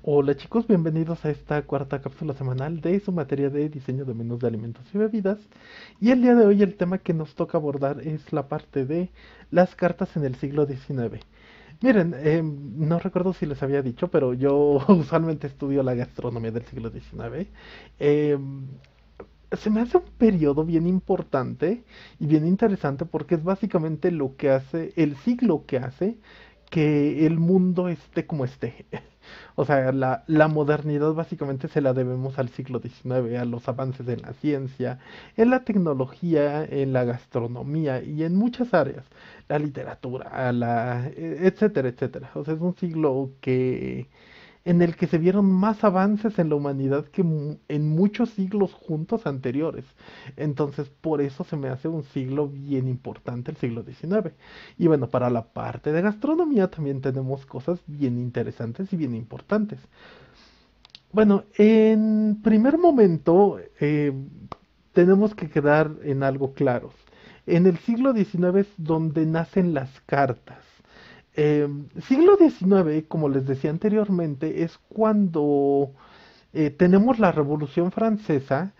Hola chicos, bienvenidos a esta cuarta cápsula semanal de su materia de diseño de menús de alimentos y bebidas. Y el día de hoy el tema que nos toca abordar es la parte de las cartas en el siglo XIX. Miren, no recuerdo si les había dicho, pero yo usualmente estudio la gastronomía del siglo XIX. Em, Se me hace un periodo bien importante y bien interesante porque es básicamente lo que hace, el siglo que hace que el mundo esté como esté. O sea, la modernidad básicamente se la debemos al siglo XIX, a los avances en la ciencia, en la tecnología, en la gastronomía y en muchas áreas, la literatura, etcétera, etcétera. O sea, es un siglo que en el que se vieron más avances en la humanidad que en muchos siglos juntos anteriores. Entonces, por eso se me hace un siglo bien importante el siglo XIX. Y bueno, para la parte de gastronomía también tenemos cosas bien interesantes y bien importantes. Bueno, en primer momento tenemos que quedar en algo claros. En el siglo XIX es donde nacen las cartas. Siglo XIX, como les decía anteriormente, es cuando tenemos la Revolución Francesa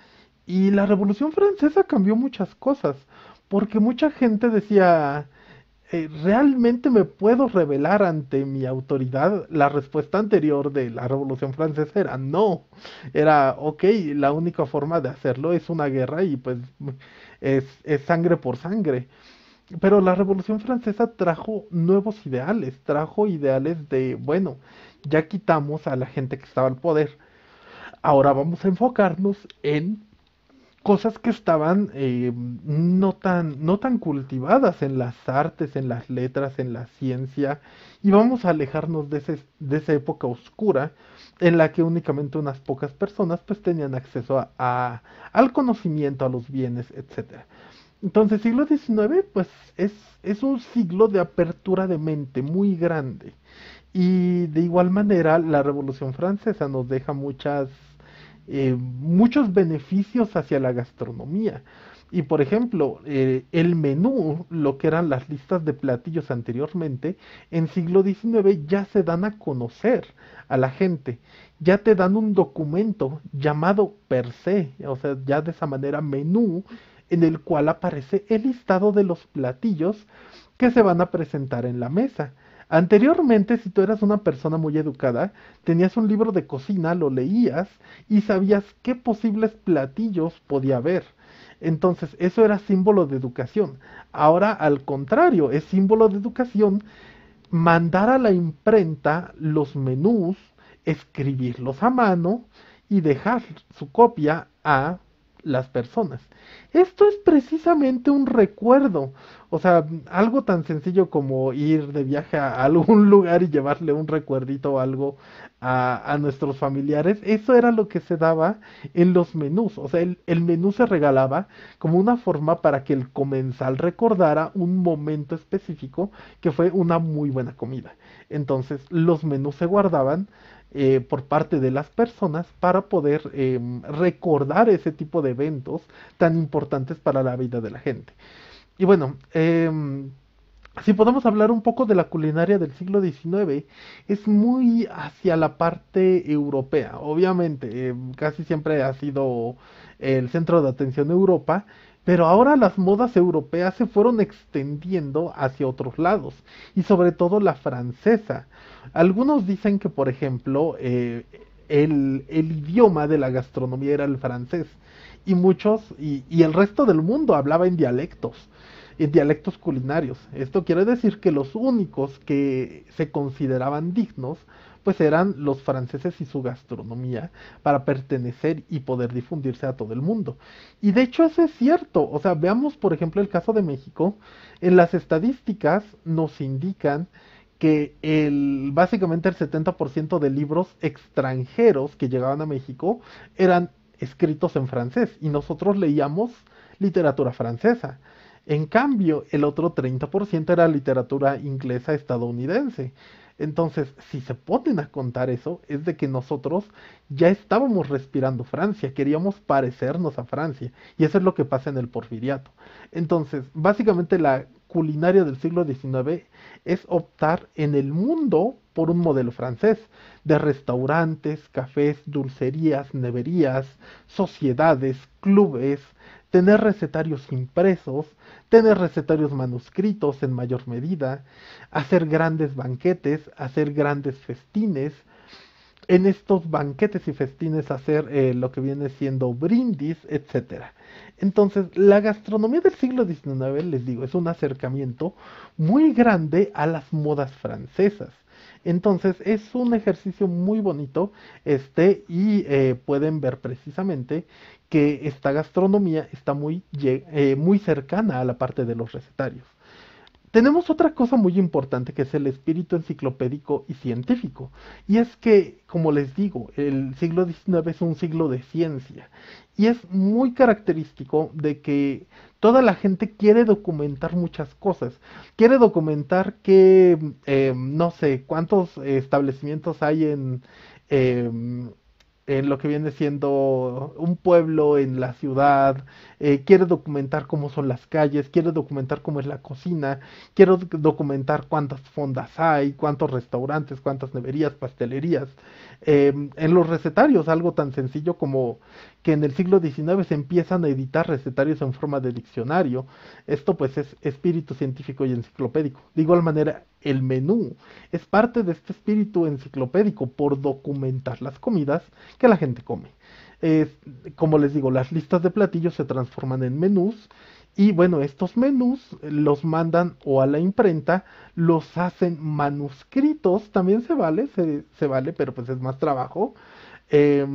y la Revolución Francesa cambió muchas cosas, porque mucha gente decía, ¿realmente me puedo rebelar ante mi autoridad? La respuesta anterior de la Revolución Francesa era no, era, ok, la única forma de hacerlo es una guerra y pues es sangre por sangre. Pero la Revolución Francesa trajo nuevos ideales, trajo ideales de, bueno, ya quitamos a la gente que estaba al poder, ahora vamos a enfocarnos en cosas que estaban no tan cultivadas en las artes, en las letras, en la ciencia, y vamos a alejarnos de esa época oscura en la que únicamente unas pocas personas pues tenían acceso al conocimiento, a los bienes, etcétera. Entonces, siglo XIX, pues es un siglo de apertura de mente muy grande. Y de igual manera, la Revolución Francesa nos deja muchos beneficios hacia la gastronomía. Y por ejemplo, el menú, lo que eran las listas de platillos anteriormente, en siglo XIX ya se dan a conocer a la gente. Ya te dan un documento llamado per se, o sea, ya de esa manera menú, en el cual aparece el listado de los platillos que se van a presentar en la mesa. Anteriormente, si tú eras una persona muy educada, tenías un libro de cocina, lo leías y sabías qué posibles platillos podía haber. Entonces, eso era símbolo de educación. Ahora, al contrario, es símbolo de educación mandar a la imprenta los menús, escribirlos a mano y dejar su copia a las personas. Esto es precisamente un recuerdo, o sea, algo tan sencillo como ir de viaje a algún lugar y llevarle un recuerdito o algo a nuestros familiares, eso era lo que se daba en los menús, o sea, el menú se regalaba como una forma para que el comensal recordara un momento específico que fue una muy buena comida. Entonces, los menús se guardaban por parte de las personas para poder recordar ese tipo de eventos tan importantes para la vida de la gente. Y bueno, si podemos hablar un poco de la culinaria del siglo XIX, es muy hacia la parte europea. Obviamente, casi siempre ha sido el centro de atención Europa, pero ahora las modas europeas se fueron extendiendo hacia otros lados, y sobre todo la francesa. Algunos dicen que, por ejemplo, el idioma de la gastronomía era el francés, y y el resto del mundo hablaba en dialectos culinarios. Esto quiere decir que los únicos que se consideraban dignos pues eran los franceses y su gastronomía para pertenecer y poder difundirse a todo el mundo. Y de hecho eso es cierto, o sea, veamos por ejemplo el caso de México, en las estadísticas nos indican que básicamente el 70% de libros extranjeros que llegaban a México eran escritos en francés y nosotros leíamos literatura francesa. En cambio, el otro 30% era literatura inglesa estadounidense. Entonces, si se ponen a contar eso, es de que nosotros ya estábamos respirando Francia, queríamos parecernos a Francia, y eso es lo que pasa en el Porfiriato. Entonces, básicamente la culinaria del siglo XIX es optar en el mundo por un modelo francés, de restaurantes, cafés, dulcerías, neverías, sociedades, clubes, tener recetarios impresos, tener recetarios manuscritos en mayor medida, hacer grandes banquetes, hacer grandes festines, en estos banquetes y festines hacer lo que viene siendo brindis, etcétera. Entonces, la gastronomía del siglo XIX, les digo, es un acercamiento muy grande a las modas francesas. Entonces, es un ejercicio muy bonito, y pueden ver precisamente que esta gastronomía está muy cercana a la parte de los recetarios. Tenemos otra cosa muy importante que es el espíritu enciclopédico y científico. Y es que, como les digo, el siglo XIX es un siglo de ciencia. Y es muy característico de que toda la gente quiere documentar muchas cosas. Quiere documentar que, no sé, cuántos establecimientos hay em, en lo que viene siendo un pueblo en la ciudad, quiere documentar cómo son las calles, quiere documentar cómo es la cocina, quiere documentar cuántas fondas hay, cuántos restaurantes, cuántas neverías, pastelerías. En los recetarios, algo tan sencillo como que en el siglo XIX se empiezan a editar recetarios en forma de diccionario. Esto pues es espíritu científico y enciclopédico. De igual manera, el menú es parte de este espíritu enciclopédico por documentar las comidas que la gente come. Es, como les digo, las listas de platillos se transforman en menús y bueno, estos menús los mandan o a la imprenta, los hacen manuscritos, también se vale, pero pues es más trabajo. E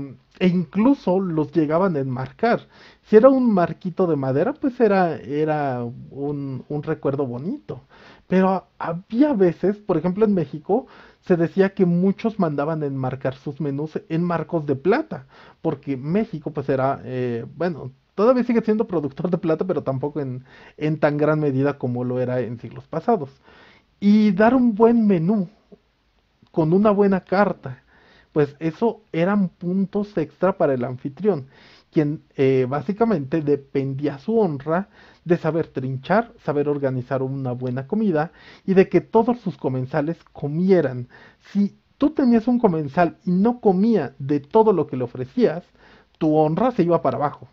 incluso los llegaban a enmarcar. Si era un marquito de madera, pues era un recuerdo bonito. Pero había veces, por ejemplo en México, se decía que muchos mandaban enmarcar sus menús en marcos de plata, porque México pues era, bueno, todavía sigue siendo productor de plata, pero tampoco en tan gran medida como lo era en siglos pasados. Y dar un buen menú con una buena carta, pues eso eran puntos extra para el anfitrión, quien básicamente dependía su honra de saber trinchar, saber organizar una buena comida y de que todos sus comensales comieran. Si tú tenías un comensal y no comía de todo lo que le ofrecías, tu honra se iba para abajo.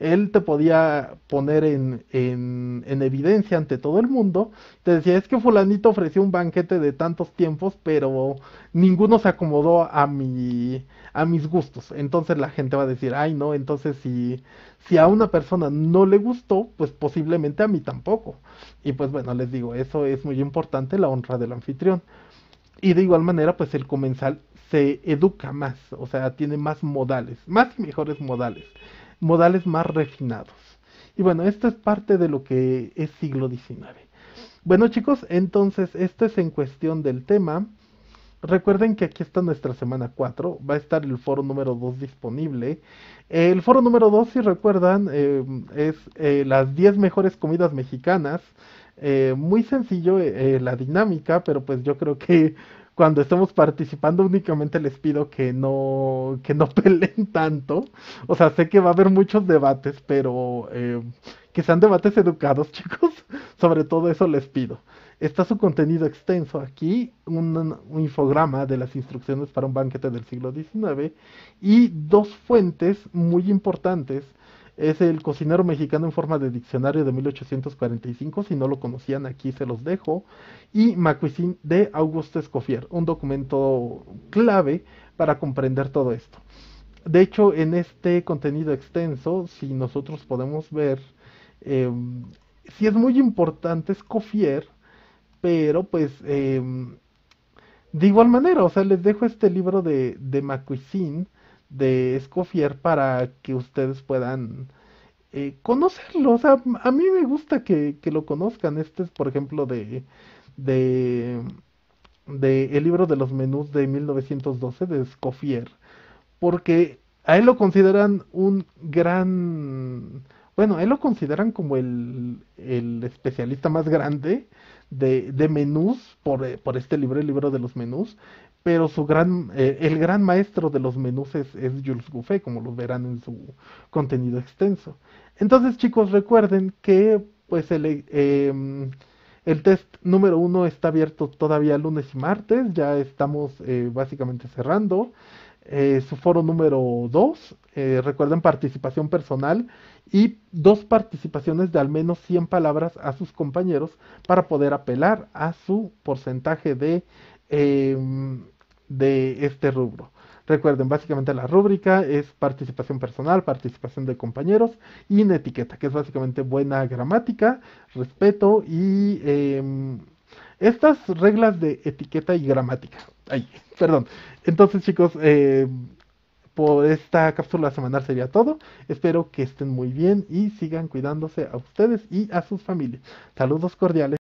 Él te podía poner en evidencia ante todo el mundo. Te decía, es que fulanito ofreció un banquete de tantos tiempos, pero ninguno se acomodó a mis gustos. Entonces la gente va a decir, ay no, entonces si a una persona no le gustó, pues posiblemente a mí tampoco. Y pues bueno, les digo, eso es muy importante, la honra del anfitrión. Y de igual manera, pues el comensal se educa más, o sea, tiene más modales, más y mejores modales, modales más refinados. Y bueno, esto es parte de lo que es siglo XIX. Bueno chicos, entonces esto es en cuestión del tema. Recuerden que aquí está nuestra semana 4, va a estar el foro número 2 disponible. El foro número 2, si recuerdan, es las 10 mejores comidas mexicanas. Muy sencillo la dinámica, pero pues yo creo que cuando estemos participando únicamente les pido que no peleen tanto. O sea, sé que va a haber muchos debates, pero que sean debates educados, chicos. Sobre todo eso les pido. Está su contenido extenso aquí, un infograma de las instrucciones para un banquete del siglo XIX y dos fuentes muy importantes. Es el cocinero mexicano en forma de diccionario de 1845, si no lo conocían aquí se los dejo, y Macuisine de Auguste Escoffier, un documento clave para comprender todo esto. De hecho, en este contenido extenso, si nosotros podemos ver, eh, si es muy importante Escoffier, pero pues de igual manera, o sea, les dejo este libro de Macuisine, de Escoffier, para que ustedes puedan conocerlo. O sea, a mí me gusta que lo conozcan. Este es, por ejemplo, de, de el libro de los menús de 1912 de Escoffier, porque a él lo consideran un gran, bueno, a él lo consideran como el especialista más grande de menús por este libro, el libro de los menús, pero el gran maestro de los menús es Jules Gouffet, como lo verán en su contenido extenso. Entonces, chicos, recuerden que pues el test número uno está abierto todavía lunes y martes, ya estamos básicamente cerrando. Su foro número 2, recuerden participación personal y dos participaciones de al menos 100 palabras a sus compañeros para poder apelar a su porcentaje de este rubro. Recuerden, básicamente la rúbrica es participación personal, participación de compañeros y en etiqueta, que es básicamente buena gramática, respeto y estas reglas de etiqueta y gramática. Ay, perdón. Entonces, chicos, por esta cápsula semanal sería todo. Espero que estén muy bien y sigan cuidándose a ustedes y a sus familias. Saludos cordiales.